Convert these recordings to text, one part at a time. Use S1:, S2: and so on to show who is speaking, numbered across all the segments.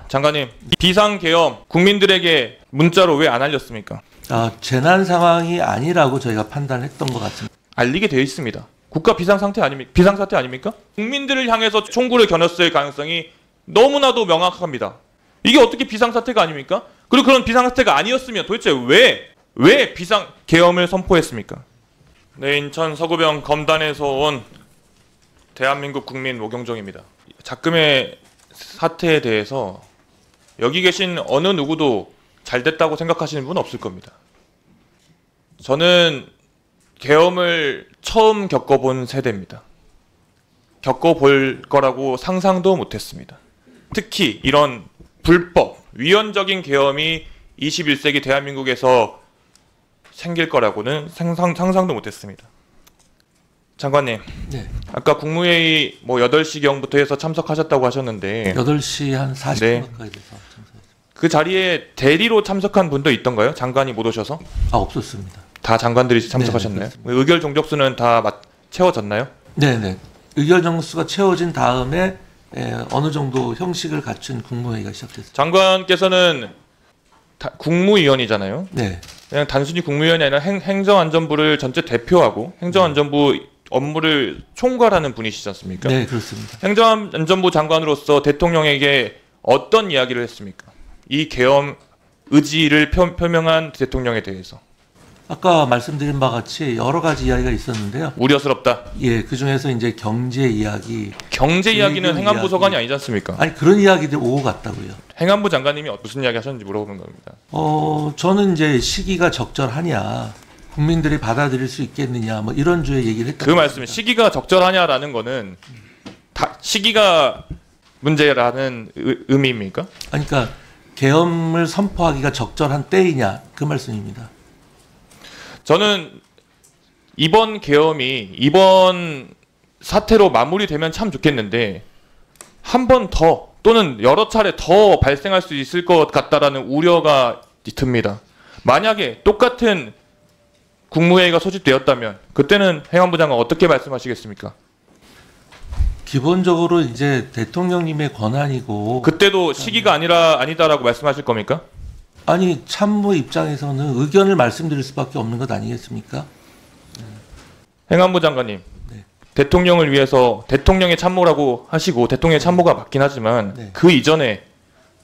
S1: 장관님, 비상계엄 국민들에게 문자로 왜 안 알렸습니까?
S2: 재난 상황이 아니라고 저희가 판단했던 것 같습니다.
S1: 알리게 되어 있습니다. 국가 비상상태 아닙니까? 비상사태 아닙니까? 국민들을 향해서 총구를 겨눴을 가능성이 너무나도 명확합니다. 이게 어떻게 비상사태가 아닙니까? 그리고 그런 비상사태가 아니었으면 도대체 왜 비상계엄을 선포했습니까? 네, 인천 서구병 검단에서 온 대한민국 국민 모경종입니다. 작금의 사태에 대해서 여기 계신 어느 누구도 잘 됐다고 생각하시는 분 없을 겁니다. 저는 계엄을 처음 겪어본 세대입니다. 겪어볼 거라고 상상도 못했습니다. 특히 이런 불법, 위헌적인 계엄이 21세기 대한민국에서 생길 거라고는 상상도 못했습니다. 장관님,
S2: 네.
S1: 아까 국무회의 8시경부터 해서 참석하셨다고 하셨는데
S2: 8시 한 40분
S1: 네.
S2: 가까이 돼서 참석했습니다.
S1: 그 자리에 대리로 참석한 분도 있던가요? 장관이 못 오셔서?
S2: 없었습니다.
S1: 다 장관들이 참석하셨나요?
S2: 네,
S1: 의결 종족수는 다 채워졌나요?
S2: 네네. 의결 정수가 채워진 다음에 어느 정도 형식을 갖춘 국무회의가 시작됐습니다.
S1: 장관께서는 국무위원이잖아요.
S2: 네.
S1: 그냥 단순히 국무위원이 아니라 행정안전부를 전체 대표하고 행정안전부 업무를 총괄하는 분이시지 않습니까?
S2: 네, 그렇습니다.
S1: 행정안전부 장관으로서 대통령에게 어떤 이야기를 했습니까? 이 계엄 의지를 표명한 대통령에 대해서.
S2: 아까 말씀드린 바와 같이 여러 가지 이야기가 있었는데요.
S1: 우려스럽다.
S2: 예, 그 중에서 이제 경제 이야기.
S1: 경제 이야기는 행안부 소관이 아니지 않습니까?
S2: 아니, 그런 이야기들 오고 갔다고요.
S1: 행안부 장관님이 무슨 이야기 하셨는지 물어보는 겁니다.
S2: 저는 이제 시기가 적절하냐, 국민들이 받아들일 수 있겠느냐, 이런 주의 얘기를 했던
S1: 그 말씀은 시기가 적절하냐라는 거는 시기가 문제라는 의미입니까?
S2: 아니, 그러니까 계엄을 선포하기가 적절한 때이냐, 그 말씀입니다.
S1: 저는 이번 계엄이 이번 사태로 마무리되면 참 좋겠는데 한 번 더 또는 여러 차례 더 발생할 수 있을 것 같다라는 우려가 듭니다. 만약에 똑같은 국무회의가 소집되었다면 그때는 행안부 장관 어떻게 말씀하시겠습니까?
S2: 기본적으로 이제 대통령님의 권한이고
S1: 그때도 시기가 아니다라고 말씀하실 겁니까?
S2: 아니, 참모 입장에서는 의견을 말씀드릴 수밖에 없는 것 아니겠습니까?
S1: 행안부 장관님,
S2: 네.
S1: 대통령을 위해서 대통령의 참모라고 하시고 대통령의 참모가 맞긴 하지만
S2: 네.
S1: 그 이전에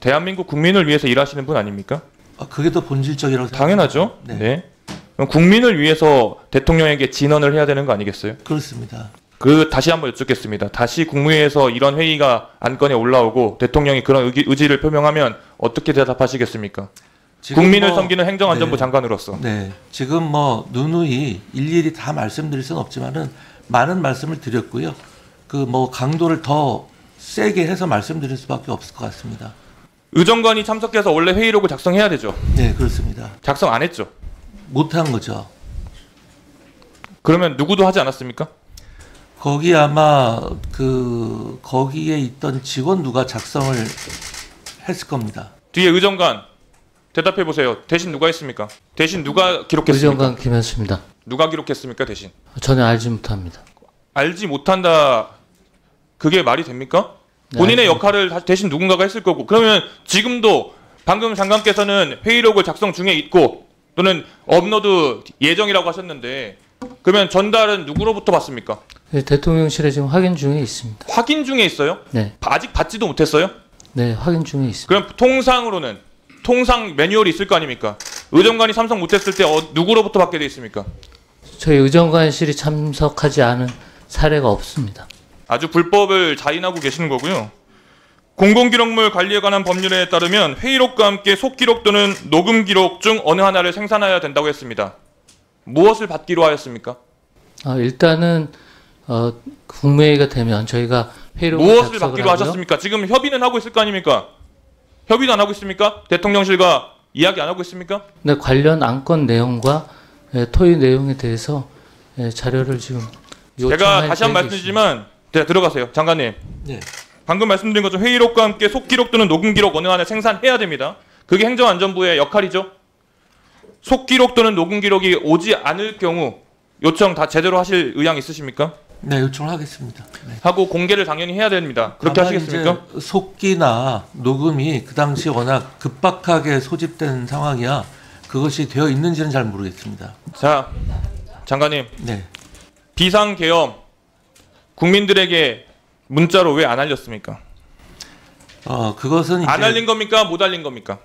S1: 대한민국 국민을 위해서 일하시는 분 아닙니까?
S2: 그게 더 본질적이라고 생각합니다.
S1: 당연하죠.
S2: 네.
S1: 네. 그럼 국민을 위해서 대통령에게 진언을 해야 되는 거 아니겠어요?
S2: 그렇습니다.
S1: 다시 한번 여쭙겠습니다. 다시 국무회의에서 이런 회의가 안건에 올라오고 대통령이 그런 의지를 표명하면 어떻게 대답하시겠습니까? 국민을 섬기는 행정안전부
S2: 네.
S1: 장관으로서.
S2: 네, 지금 누누이 일일이 다 말씀드릴 수는 없지만은 많은 말씀을 드렸고요. 강도를 더 세게 해서 말씀드릴 수밖에 없을 것 같습니다.
S1: 의정관이 참석해서 원래 회의록을 작성해야 되죠.
S2: 네, 그렇습니다.
S1: 작성 안 했죠.
S2: 못한 거죠.
S1: 그러면 누구도 하지 않았습니까?
S2: 거기 아마 거기에 있던 직원 누가 작성을 했을 겁니다.
S1: 뒤에 의정관 대답해 보세요. 대신 누가 했습니까? 대신 누가 기록했습니까?
S3: 의정관 김현수입니다.
S1: 누가 기록했습니까? 대신
S3: 전혀 알지 못합니다.
S1: 알지 못한다. 그게 말이 됩니까?
S3: 네,
S1: 본인의 역할을 대신 누군가가 했을 거고 그러면 지금도 방금 장관께서는 회의록을 작성 중에 있고 또는 업로드 예정이라고 하셨는데 그러면 전달은 누구로부터 받습니까?
S3: 네, 대통령실에 지금 확인 중에 있습니다.
S1: 확인 중에 있어요?
S3: 네.
S1: 아직 받지도 못했어요?
S3: 네, 확인 중에 있습니다.
S1: 그럼 통상 매뉴얼이 있을 거 아닙니까? 의정관이 참석 못했을 때 누구로부터 받게 돼 있습니까?
S3: 저희 의정관실이 참석하지 않은 사례가 없습니다.
S1: 아주 불법을 자인하고 계시는 거고요. 공공기록물 관리에 관한 법률에 따르면 회의록과 함께 속기록 또는 녹음기록 중 어느 하나를 생산해야 된다고 했습니다. 무엇을 받기로 하였습니까?
S3: 일단은 국무회의가 되면 저희가 회의록을
S1: 무엇을
S3: 작성을
S1: 받기로
S3: 하고요.
S1: 하셨습니까? 지금 협의는 하고 있을 거 아닙니까? 협의도 안 하고 있습니까? 대통령실과 이야기 안 하고 있습니까?
S3: 네, 관련 안건 내용과 토의 내용에 대해서 자료를 지금
S1: 제가 다시 한 번 말씀드리지만 들어가세요. 장관님.
S2: 네.
S1: 방금 말씀드린 것처럼 회의록과 함께 속기록 또는 녹음기록 어느 하나 생산해야 됩니다. 그게 행정안전부의 역할이죠. 속기록 또는 녹음기록이 오지 않을 경우 요청 다 제대로 하실 의향 있으십니까?
S2: 네, 요청을 하겠습니다. 네.
S1: 하고 공개를 당연히 해야 됩니다. 그렇게
S2: 다만
S1: 하시겠습니까?
S2: 이제 속기나 녹음이 그 당시 워낙 급박하게 소집된 상황이야 그것이 되어 있는지는 잘 모르겠습니다.
S1: 자, 장관님,
S2: 네.
S1: 비상계엄 국민들에게 문자로 왜 안 알렸습니까?
S2: 그것은
S1: 안
S2: 이제
S1: 알린 겁니까? 못 알린 겁니까?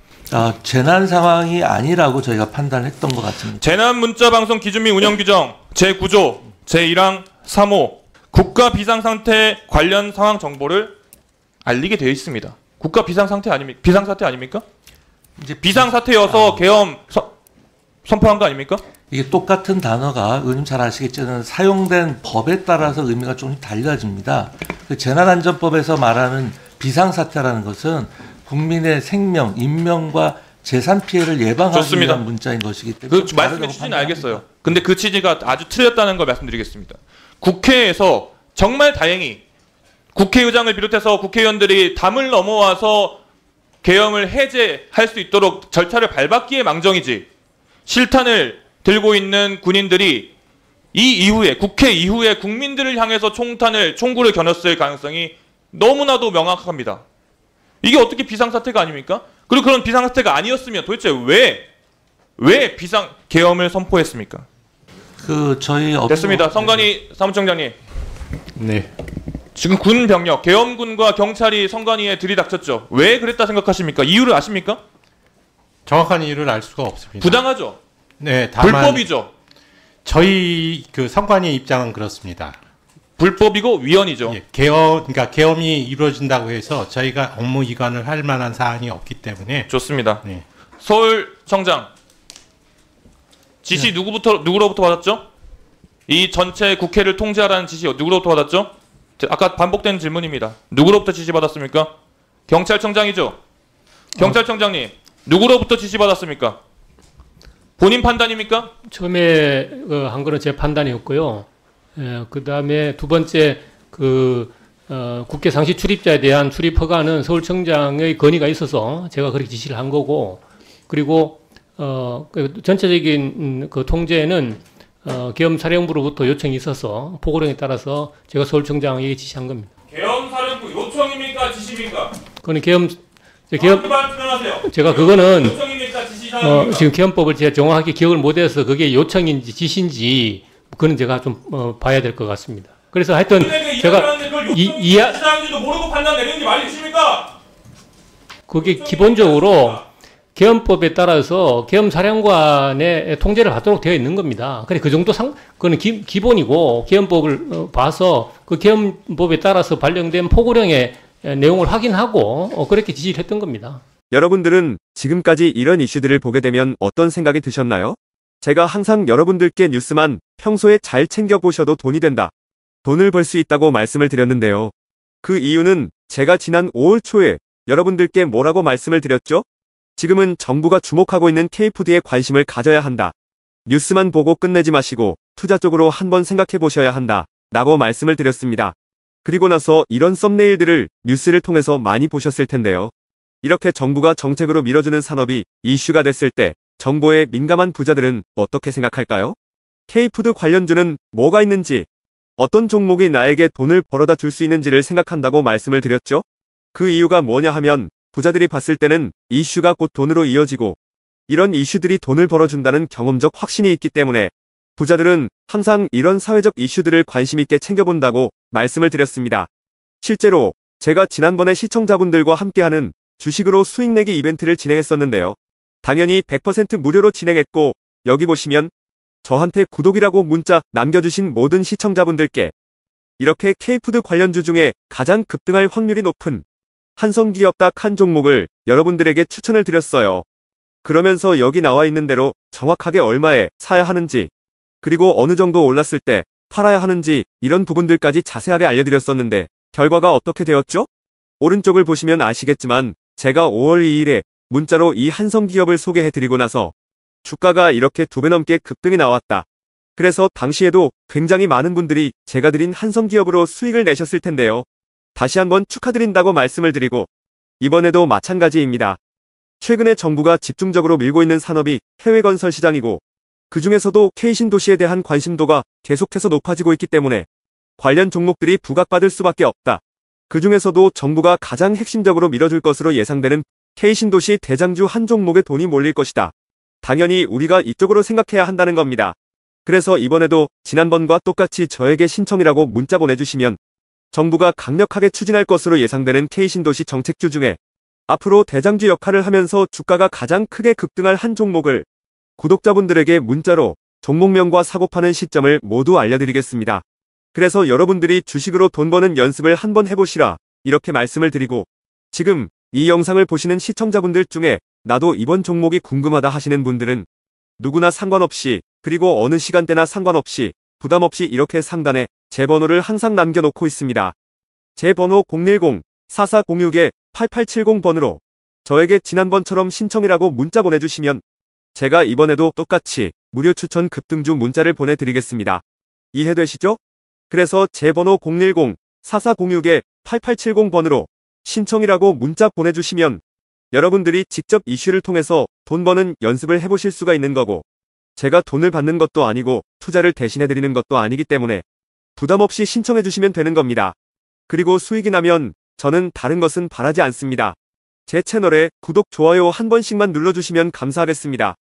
S2: 재난 상황이 아니라고 저희가 판단했던 것 같습니다.
S1: 재난 문자 방송 기준 및 운영 규정 제9조 제1항 3호 국가 비상상태 관련 상황 정보를 알리게 되어 있습니다. 국가 비상상태 아닙니까? 비상사태 아닙니까?
S2: 이제
S1: 비상사태여서 계엄 선포한 거 아닙니까?
S2: 이게 똑같은 단어가 의원님 잘 아시겠지만 사용된 법에 따라서 의미가 조금 달라집니다. 그 재난안전법에서 말하는 비상사태라는 것은 국민의 생명, 인명과 재산 피해를 예방하기
S1: 좋습니다.
S2: 위한 문자인 것이기 때문에
S1: 그 말씀해 취지는 알겠어요. 근데 그 취지가 아주 틀렸다는 걸 말씀드리겠습니다. 국회에서 정말 다행히 국회의장을 비롯해서 국회의원들이 담을 넘어와서 계엄을 해제할 수 있도록 절차를 밟았기에 망정이지 실탄을 들고 있는 군인들이 이 이후에 국회 이후에 국민들을 향해서 총구를 겨눴을 가능성이 너무나도 명확합니다. 이게 어떻게 비상사태가 아닙니까? 그리고 그런 비상사태가 아니었으면 도대체 왜 비상계엄을 선포했습니까?
S2: 저희
S1: 됐습니다. 성관이 사무총장님.
S4: 네.
S1: 지금 군 병력, 계엄군과 경찰이 성관이에 들이닥쳤죠. 왜 그랬다 생각하십니까? 이유를 아십니까?
S4: 정확한 이유를 알 수가 없습니다.
S1: 부당하죠.
S4: 네, 다만
S1: 불법이죠.
S4: 저희 그 성관의 입장은 그렇습니다.
S1: 불법이고 위헌이죠.
S4: 예, 그러니까 계엄이 이루어진다고 해서 저희가 업무 이관을 할 만한 사안이 없기 때문에
S1: 좋습니다.
S4: 네.
S1: 서울청장 지시 누구로부터 받았죠? 이 전체 국회를 통제하라는 지시 누구로부터 받았죠? 아까 반복된 질문입니다. 누구로부터 지시 받았습니까? 경찰청장이죠. 경찰청장님 누구로부터 지시 받았습니까? 본인 판단입니까?
S5: 처음에 한 거는 제 판단이었고요. 그 다음에 두 번째 국회 상시 출입자에 대한 출입 허가는 서울청장의 건의가 있어서 제가 그렇게 지시를 한 거고, 그리고 전체적인 그 통제는 계엄사령부로부터 요청이 있어서 포고령에 따라서 제가 서울청장에게 지시한 겁니다.
S1: 계엄사령부 요청입니까? 지시입니까?
S5: 그거는 계엄
S1: 말씀하세요.
S5: 제가 그거는
S1: 요청입니까? 지시사항입니까?
S5: 지금 계엄법을 제가 정확하게 기억을 못해서 그게 요청인지 지시인지 그건 제가 좀 봐야 될 것 같습니다. 그래서 하여튼 제가
S1: 지시사항인지도 모르고 판단 내리는지 말해주십니까?
S5: 그게 기본적으로 계엄법에 따라서 계엄사령관의 통제를 받도록 되어 있는 겁니다. 그래 그 정도 그거는 기본이고 계엄법을 봐서 그 계엄법에 따라서 발령된 포고령의 내용을 확인하고 그렇게 지시를 했던 겁니다.
S6: 여러분들은 지금까지 이런 이슈들을 보게 되면 어떤 생각이 드셨나요? 제가 항상 여러분들께 뉴스만 평소에 잘 챙겨보셔도 돈이 된다. 돈을 벌 수 있다고 말씀을 드렸는데요. 그 이유는 제가 지난 5월 초에 여러분들께 뭐라고 말씀을 드렸죠? 지금은 정부가 주목하고 있는 K푸드에 관심을 가져야 한다. 뉴스만 보고 끝내지 마시고 투자 쪽으로 한번 생각해 보셔야 한다. 라고 말씀을 드렸습니다. 그리고 나서 이런 썸네일들을 뉴스를 통해서 많이 보셨을 텐데요. 이렇게 정부가 정책으로 밀어주는 산업이 이슈가 됐을 때 정보에 민감한 부자들은 어떻게 생각할까요? K푸드 관련주는 뭐가 있는지, 어떤 종목이 나에게 돈을 벌어다 줄 수 있는지를 생각한다고 말씀을 드렸죠? 그 이유가 뭐냐 하면 부자들이 봤을 때는 이슈가 곧 돈으로 이어지고 이런 이슈들이 돈을 벌어준다는 경험적 확신이 있기 때문에 부자들은 항상 이런 사회적 이슈들을 관심 있게 챙겨본다고 말씀을 드렸습니다. 실제로 제가 지난번에 시청자분들과 함께하는 주식으로 수익 내기 이벤트를 진행했었는데요. 당연히 100% 무료로 진행했고 여기 보시면 저한테 구독이라고 문자 남겨주신 모든 시청자분들께 이렇게 K푸드 관련주 중에 가장 급등할 확률이 높은 한성기업 딱 한 종목을 여러분들에게 추천을 드렸어요. 그러면서 여기 나와 있는 대로 정확하게 얼마에 사야 하는지, 그리고 어느 정도 올랐을 때 팔아야 하는지 이런 부분들까지 자세하게 알려드렸었는데 결과가 어떻게 되었죠? 오른쪽을 보시면 아시겠지만 제가 5월 2일에 문자로 이 한성기업을 소개해드리고 나서 주가가 이렇게 2배 넘게 급등이 나왔다. 그래서 당시에도 굉장히 많은 분들이 제가 드린 한성기업으로 수익을 내셨을 텐데요. 다시 한번 축하드린다고 말씀을 드리고 이번에도 마찬가지입니다. 최근에 정부가 집중적으로 밀고 있는 산업이 해외 건설 시장이고 그 중에서도 K신도시에 대한 관심도가 계속해서 높아지고 있기 때문에 관련 종목들이 부각받을 수밖에 없다. 그 중에서도 정부가 가장 핵심적으로 밀어줄 것으로 예상되는 K신도시 대장주 한 종목에 돈이 몰릴 것이다. 당연히 우리가 이쪽으로 생각해야 한다는 겁니다. 그래서 이번에도 지난번과 똑같이 저에게 신청이라고 문자 보내주시면 정부가 강력하게 추진할 것으로 예상되는 K신도시 정책주 중에 앞으로 대장주 역할을 하면서 주가가 가장 크게 급등할 한 종목을 구독자분들에게 문자로 종목명과 사고 파는 시점을 모두 알려드리겠습니다. 그래서 여러분들이 주식으로 돈 버는 연습을 한번 해보시라 이렇게 말씀을 드리고, 지금 이 영상을 보시는 시청자분들 중에 나도 이번 종목이 궁금하다 하시는 분들은 누구나 상관없이, 그리고 어느 시간대나 상관없이 부담없이 이렇게 상단에 제 번호를 항상 남겨놓고 있습니다. 제 번호 010-4406-8870번으로 저에게 지난번처럼 신청이라고 문자 보내주시면 제가 이번에도 똑같이 무료 추천 급등주 문자를 보내드리겠습니다. 이해되시죠? 그래서 제 번호 010-4406-8870번으로 신청이라고 문자 보내주시면 여러분들이 직접 이슈를 통해서 돈 버는 연습을 해보실 수가 있는 거고, 제가 돈을 받는 것도 아니고 투자를 대신해드리는 것도 아니기 때문에 부담없이 신청해주시면 되는 겁니다. 그리고 수익이 나면 저는 다른 것은 바라지 않습니다. 제 채널에 구독, 좋아요 한 번씩만 눌러주시면 감사하겠습니다.